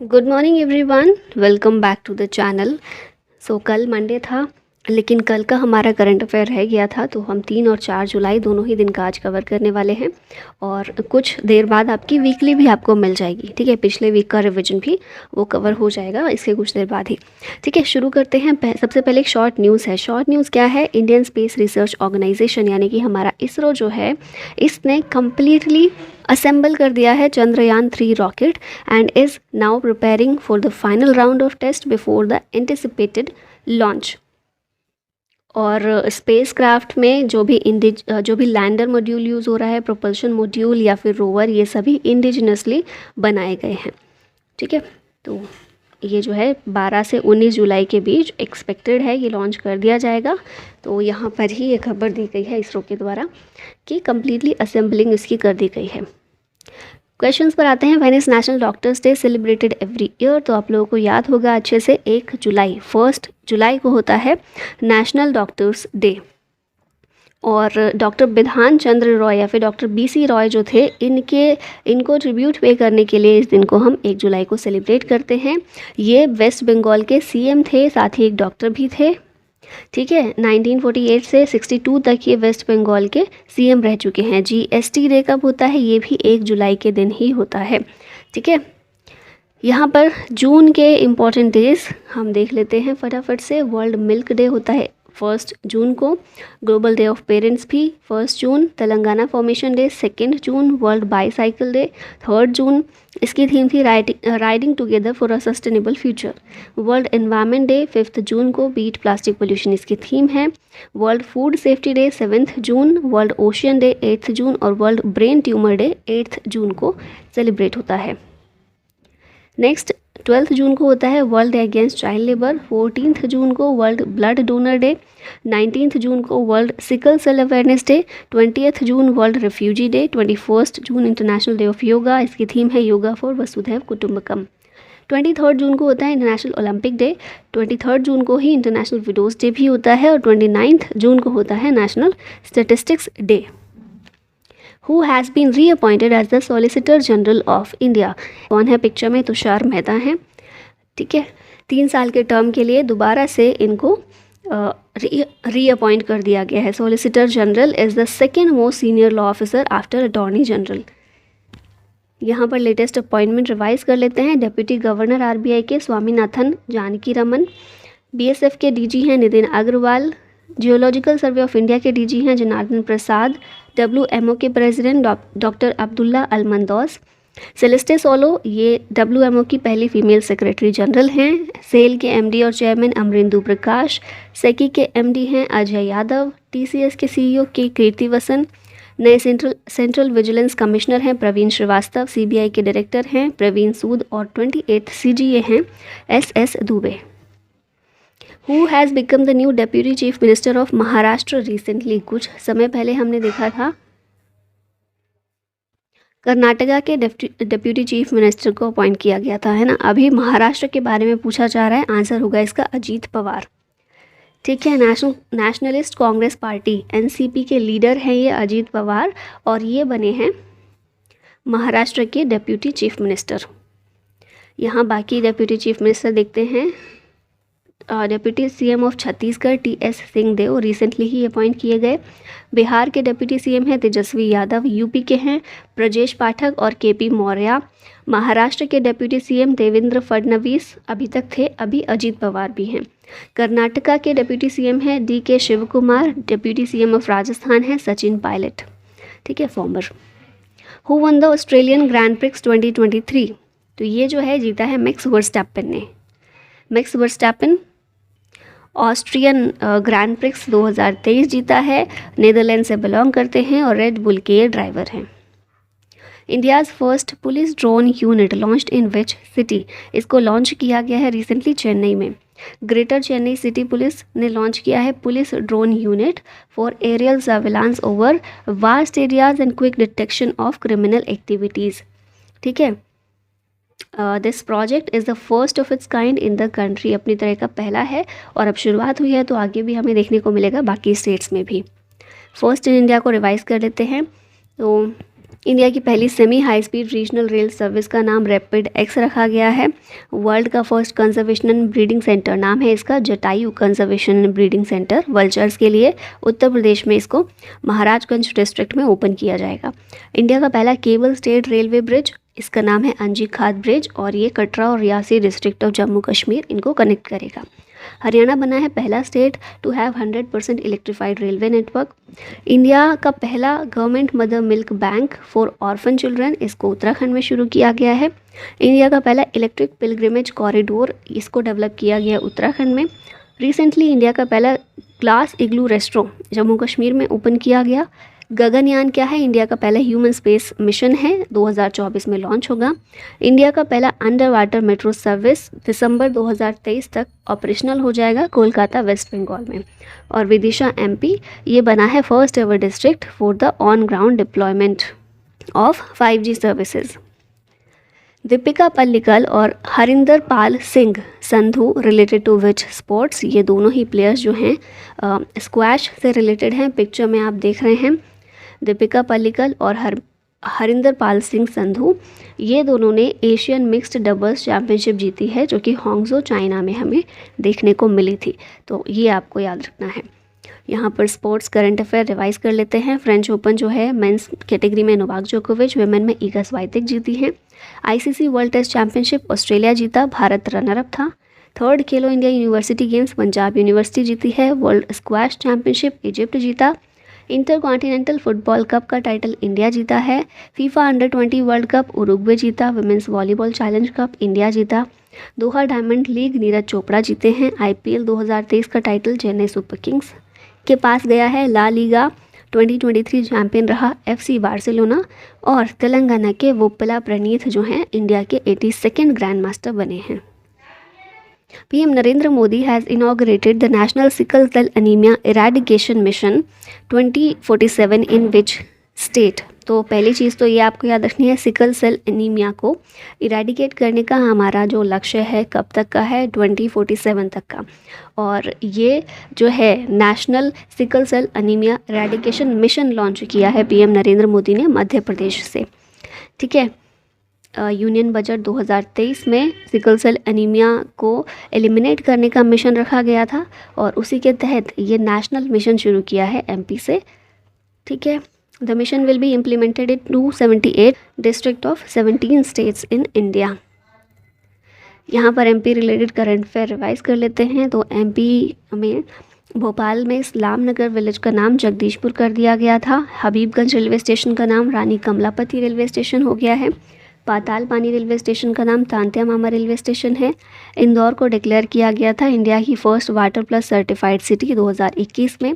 Good morning everyone, welcome back to the channel. कल Monday था, लेकिन कल का हमारा करंट अफेयर रह गया था, तो हम 3 और 4 जुलाई दोनों ही दिन का आज कवर करने वाले हैं। और कुछ देर बाद आपकी वीकली भी आपको मिल जाएगी। ठीक है, पिछले वीक का रिवीजन भी वो कवर हो जाएगा इसके कुछ देर बाद ही। ठीक है, शुरू करते हैं। सबसे पहले एक शॉर्ट न्यूज़ है। शॉर्ट न्यूज़ क्या है? इंडियन स्पेस रिसर्च ऑर्गेनाइजेशन यानी कि हमारा इसरो जो है, इसने कम्प्लीटली असेंबल कर दिया है Chandrayaan 3 rocket and is now preparing for the final round of test before the anticipated launch. और स्पेस क्राफ्ट में जो भी लैंडर मॉड्यूल यूज़ हो रहा है, प्रोपल्शन मॉड्यूल या फिर रोवर, ये सभी इंडिजिनसली बनाए गए हैं। ठीक है, तो ये जो है 12 से 19 जुलाई के बीच एक्सपेक्टेड है, ये लॉन्च कर दिया जाएगा। तो यहाँ पर ही ये खबर दी गई है इसरो के द्वारा कि कम्प्लीटली असेंबलिंग इसकी कर दी गई है। क्वेश्चंस पर आते हैं। When is national doctors day celebrated every year? तो आप लोगों को याद होगा अच्छे से, 1 जुलाई को होता है नेशनल डॉक्टर्स डे। और डॉक्टर बिधान चंद्र रॉय या फिर डॉक्टर BC रॉय जो थे, इनको ट्रिब्यूट पे करने के लिए इस दिन को हम 1 जुलाई को सेलिब्रेट करते हैं। ये वेस्ट बंगाल के CM थे, साथ ही एक डॉक्टर भी थे। ठीक है, 1948 से 62 तक ये वेस्ट बंगाल के CM रह चुके हैं। GST डे कब होता है? ये भी 1 जुलाई के दिन ही होता है। ठीक है, यहाँ पर जून के इम्पॉर्टेंट डेज हम देख लेते हैं फटाफट से। वर्ल्ड मिल्क डे होता है 1 जून को। ग्लोबल डे ऑफ पेरेंट्स भी 1 जून। तेलंगाना फॉर्मेशन डे 2 जून। वर्ल्ड बाईसाइकिल डे 3 जून। इसकी थीम थी riding together for a sustainable future. World environment day 5 जून को, बीट प्लास्टिक पोल्यूशन इसकी थीम है। वर्ल्ड फूड सेफ्टी डे 7 जून। वर्ल्ड ओशियन डे 8 जून और वर्ल्ड ब्रेन ट्यूमर डे 8 जून को celebrate होता है। Next 12 जून को होता है world day against child labour. 14 जून को वर्ल्ड ब्लड डोनर डे। 19 जून को world sickle cell awareness day. 20 जून वर्ल्ड रिफ्यूजी डे। 21 जून इंटरनेशनल डे ऑफ योगा, इसकी थीम है योगा फॉर वसुधैव कुटुंबकम। 23 जून को होता है इंटरनेशनल ओलंपिक डे। 23 जून को ही इंटरनेशनल विडोज डे भी होता है। और 29 जून को होता है national statistics day. Who has been reappointed as the Solicitor General of India? कौन है पिक्चर में? तुषार मेहता हैं। ठीक है, 3 साल के टर्म के लिए दोबारा से इनको रीअपॉइंट कर दिया गया है। Solicitor general is the second most senior law officer after attorney general. यहाँ पर लेटेस्ट अपॉइंटमेंट रिवाइज कर लेते हैं। डेप्यूटी गवर्नर RBI के स्वामीनाथन जानकी रमन। BSF के DG हैं Nitin Agarwal. Geological survey of India के DG हैं जनार्दन प्रसाद। WMO के president doctor Abdulla Al Mandous. Celeste Saulo, ये WMO की पहली फीमेल सेक्रेटरी जनरल हैं। सेल के MD और चेयरमैन अमरिंदु प्रकाश। सेकी के MD हैं अजय यादव। TCS के CEO के कीर्ति वसन। नए सेंट्रल विजिलेंस कमिश्नर हैं प्रवीण श्रीवास्तव। CBI के डायरेक्टर हैं प्रवीण सूद और 28 CGA हैं SS Dubey. Who has become the new Deputy Chief Minister of Maharashtra recently? कुछ समय पहले हमने देखा था कर्नाटका के डेप्यूटी चीफ मिनिस्टर को अपॉइंट किया गया था, है ना। अभी महाराष्ट्र के बारे में पूछा जा रहा है, आंसर होगा इसका अजीत पवार। ठीक है, नेशनलिस्ट कांग्रेस पार्टी NCP के लीडर हैं ये अजीत पवार, और ये बने हैं महाराष्ट्र के डेप्यूटी चीफ मिनिस्टर। यहाँ बाकी डेप्यूटी चीफ मिनिस्टर देखते हैं। Deputy CM of Chhattisgarh TS Singhdeo recently ही अपॉइंट किए गए। बिहार के डेप्यूटी CM हैं तेजस्वी यादव। UP के हैं ब्रजेश पाठक और KP मौर्य। महाराष्ट्र के डेप्यूटी CM देवेंद्र फडणवीस अभी तक थे, अभी अजीत पवार भी हैं। कर्नाटका के डेप्यूटी CM हैं DK Shiv Kumar. Deputy CM of Rajasthan है सचिन पायलट। ठीक है, former. Who won the Australian grand prix 2023? तो ये जो है जीता है मैक्स वर्स्टैपन ने। Max Verstappen Austrian grand prix 2023 जीता है। नीदरलैंड से बिलोंग करते हैं और रेड बुल के ड्राइवर हैं। India's first police drone unit launched in which city? इसको लॉन्च किया गया है रिसेंटली चेन्नई में। ग्रेटर चेन्नई सिटी पुलिस ने लॉन्च किया है police drone unit for aerial surveillance over vast areas and quick detection of criminal activities. ठीक है, this project is the first of its kind in the country. अपनी तरह का पहला है और अब शुरुआत हुई है, तो आगे भी हमें देखने को मिलेगा बाकी स्टेट्स में भी। फर्स्ट इन इंडिया को रिवाइज कर लेते हैं। तो इंडिया की पहली semi high speed regional rail service का नाम रैपिड एक्स रखा गया है। वर्ल्ड का first conservation and breeding centre, नाम है इसका Jatayu conservation and breeding centre, vultures के लिए। उत्तर प्रदेश में इसको महाराजगंज डिस्ट्रिक्ट में ओपन किया जाएगा। इंडिया का पहला केबल स्टेट रेलवे ब्रिज, इसका नाम है अंजी खाद ब्रिज, और ये कटरा और रियासी डिस्ट्रिक्ट ऑफ जम्मू कश्मीर इनको कनेक्ट करेगा। हरियाणा बना है पहला state to have 100% electrified railway network. India का पहला government mother milk bank for orphan children, इसको उत्तराखंड में शुरू किया गया है। इंडिया का पहला इलेक्ट्रिक पिलग्रिमेज कॉरिडोर, इसको डेवलप किया गया उत्तराखंड में। रिसेंटली इंडिया का पहला ग्लास इग्लू रेस्टोरेंट जम्मू कश्मीर में ओपन किया गया। गगनयान क्या है? इंडिया का पहला ह्यूमन स्पेस मिशन है, 2024 में लॉन्च होगा। इंडिया का पहला अंडर वाटर मेट्रो सर्विस दिसंबर 2023 तक ऑपरेशनल हो जाएगा कोलकाता वेस्ट बंगाल में। और विदिशा एमपी, ये बना है first ever district for the on ground deployment of 5G services. Dipika Pallikal और Harinder Pal Singh Sandhu related to which sports? ये दोनों ही प्लेयर्स जो हैं स्क्वैश से रिलेटेड हैं। पिक्चर में आप देख रहे हैं दीपिका पल्लिकल और हरिंदर पाल सिंह संधू, ये दोनों ने एशियन मिक्स्ड डबल्स चैम्पियनशिप जीती है, जो कि हांगझो चाइना में हमें देखने को मिली थी। तो ये आपको याद रखना है। यहाँ पर स्पोर्ट्स करंट अफेयर रिवाइज कर लेते हैं। फ्रेंच ओपन जो है मेंस कैटेगरी में नोवाक जोकोविच, वुमेन में ईगा स्वातिक जीती हैं। ICC world test championship Australia जीता, भारत रनर अप था। Third Khelo India university games Punjab university जीती है। वर्ल्ड स्क्वैश चैंपियनशिप इजिप्ट जीता। इंटर कॉन्टिनेंटल फुटबॉल कप का टाइटल इंडिया जीता है। FIFA under twenty world cup Uruguay जीता। Women's volleyball challenge cup India जीता। Doha diamond league Neeraj Chopra जीते हैं। आईपीएल 2023 का टाइटल चेन्नई सुपर किंग्स के पास गया है। ला लीगा 2023 चैंपियन रहा एफसी बार्सिलोना। और तेलंगाना के वोपला प्रणीत जो हैं इंडिया के 82nd ग्रैंड मास्टर बने हैं। PM Narendra Modi has inaugurated the National Sickle Cell Anemia Eradication Mission 2047 in which state? तो पहली चीज़ तो ये आपको याद रखनी है, सिकल सेल एनीमिया को इरेडिकेट करने का हमारा जो लक्ष्य है कब तक का है? 2047 तक का। और ये जो है national sickle cell anemia eradication mission launch किया है PM नरेंद्र मोदी ने मध्य प्रदेश से। ठीक है, यूनियन बजट 2023 में सिकल सेल एनीमिया को एलिमिनेट करने का मिशन रखा गया था, और उसी के तहत ये नेशनल मिशन शुरू किया है MP से। ठीक है, the mission will be implemented in 278 district of 17 states in India. यहाँ पर MP related current affair revise कर लेते हैं। तो MP में भोपाल में इस्लाम नगर विलेज का नाम जगदीशपुर कर दिया गया था। हबीबगंज रेलवे स्टेशन का नाम रानी कमलापति रेलवे स्टेशन हो गया है। पाताल पानी रेलवे स्टेशन का नाम तांत्या मामा रेलवे स्टेशन है। इंदौर को डिक्लेयर किया गया था इंडिया की first water plus certified city 2021 में।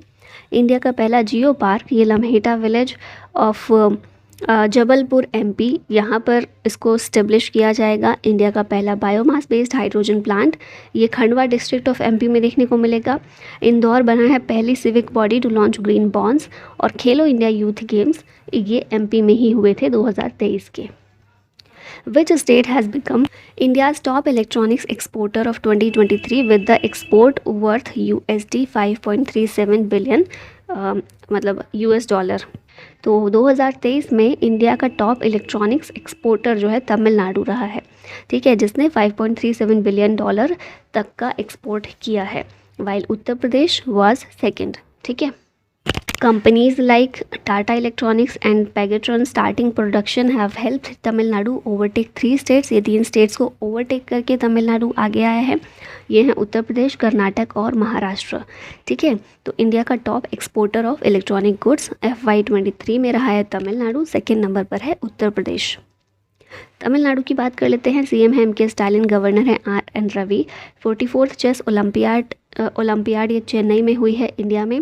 इंडिया का पहला जियो पार्क ये Lamheta village of Jabalpur MP, यहाँ पर इसको स्टेब्लिश किया जाएगा। इंडिया का पहला बायोमास बेस्ड हाइड्रोजन प्लांट ये खंडवा डिस्ट्रिक्ट ऑफ MP में देखने को मिलेगा। इंदौर बना है पहली civic body to launch green bonds. और खेलो इंडिया यूथ गेम्स ये MP में ही हुए थे 2023 के। Which state has become India's top electronics exporter of 2023 with the export worth USD 5.37 billion, मतलब $? तो 2023 में इंडिया का टॉप इलेक्ट्रॉनिक्स एक्सपोर्टर जो है तमिलनाडु रहा है। ठीक है, जिसने $5.37 बिलियन तक का एक्सपोर्ट किया है, while Uttar Pradesh was second. ठीक है, Companies like Tata Electronics and Pegatron starting production have helped Tamil Nadu overtake 3 states। ये 3 स्टेट्स को ओवरटेक करके तमिलनाडु आगे आया है। ये हैं उत्तर प्रदेश, कर्नाटक और महाराष्ट्र। ठीक है, तो इंडिया का top exporter of electronic goods FY23 में रहा है तमिलनाडु, सेकेंड नंबर पर है उत्तर प्रदेश। तमिलनाडु की बात कर लेते हैं। CM है MK स्टालिन, गवर्नर है RN Ravi. 44th chess olympiad ये चेन्नई में हुई है इंडिया में।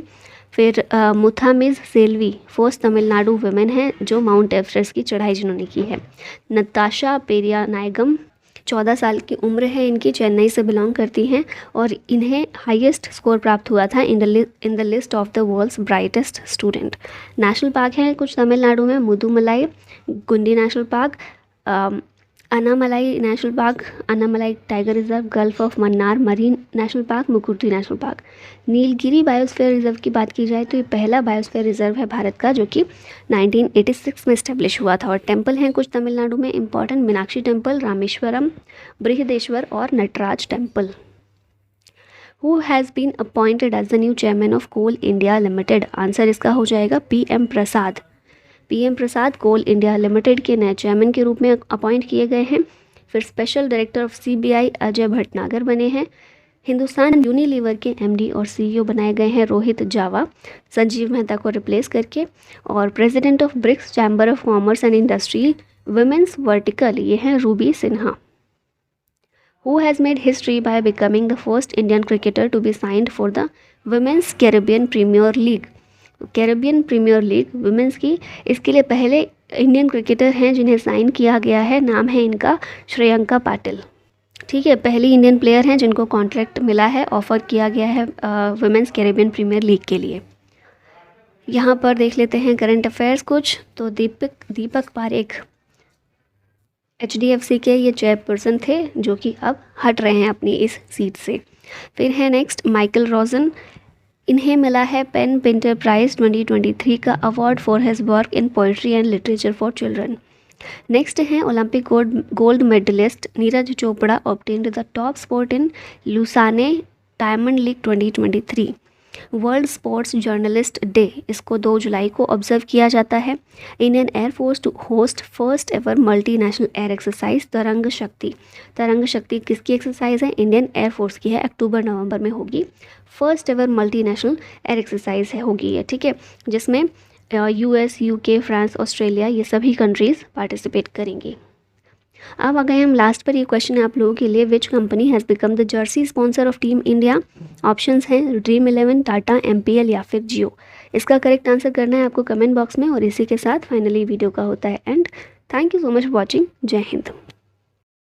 फिर मुथामिज सेल्वी फर्स्ट तमिलनाडु वुमेन है जो माउंट एवरेस्ट की चढ़ाई जिन्होंने की है। नताशा पेरिया नायगम 14 साल की उम्र है इनकी, चेन्नई से बिलोंग करती हैं, और इन्हें हाईएस्ट स्कोर प्राप्त हुआ था in the list of the world's brightest student. National park हैं कुछ तमिलनाडु में, Mudumalai, Guindy national park, Annamalai national park, Annamalai tiger reserve, gulf of Mannar marine national park, Mukurthi national park. Nilgiri biosphere reserve की बात की जाए तो ये पहला बायोस्फीयर रिजर्व है भारत का, जो कि 1986 में इस्टेब्लिश हुआ था। और टेम्पल हैं कुछ तमिलनाडु में इंपॉर्टेंट: मीनाक्षी टेम्पल, रामेश्वरम, बृहदेश्वर और Nataraja temple. Who has been appointed as the new chairman of Coal India Limited? Answer इसका हो जाएगा PM Prasad. PM Prasad Coal India Limited के नए चेयरमैन के रूप में अपॉइंट किए गए हैं। फिर special director of CBI Ajay Bhatnagar बने हैं। हिंदुस्तान यूनिलीवर के MD और CEO बनाए गए हैं रोहित जावा, संजीव मेहता को रिप्लेस करके। और president of BRICS chamber of commerce and industry women's vertical, ये हैं Ruby Sinha. Who has made history by becoming the first Indian cricketer to be signed for the Women's Caribbean Premier League? Caribbean Premier League women's की, इसके लिए पहले Indian cricketer हैं जिन्हें sign किया गया है। नाम है इनका श्रेयंका पाटिल। ठीक है, पहली इंडियन प्लेयर हैं जिनको कॉन्ट्रैक्ट मिला है, ऑफर किया गया है वुमेंस कैरेबियन प्रीमियर लीग के लिए। यहाँ पर देख लेते हैं करंट अफेयर्स कुछ। तो दीपक पारेख HDFC के ये चेयरपर्सन थे, जो कि अब हट रहे हैं अपनी इस सीट से। फिर है नेक्स्ट माइकल रोजन, इन्हें मिला है पेन पिंटर प्राइज 2023 का award for his work in poetry and literature for children. Next हैं Olympic gold medallist Neeraj Chopra obtained the top sport in Lausanne Diamond League 2023। World sports journalist day, इसको 2 जुलाई को observe किया जाता है। Indian air force to host first ever multinational air exercise Tarang Shakti. तरंग शक्ति किसकी एक्सरसाइज है? इंडियन एयरफोर्स की है, अक्टूबर-नवंबर में होगी। First ever multinational air exercise है होगी ये, ठीक है, जिसमें US, UK, फ्रांस, ऑस्ट्रेलिया, ये सभी कंट्रीज़ पार्टिसिपेट करेंगी। अब आ गए हम लास्ट पर। ये क्वेश्चन है आप लोगों के लिए, which company has become the Jersey sponsor of team India? Options हैं ड्रीम 11, टाटा, MPL या फिर जियो। इसका करेक्ट आंसर करना है आपको कमेंट बॉक्स में। और इसी के साथ फाइनली वीडियो का होता है and. Thank you so much for watching. जय हिंद।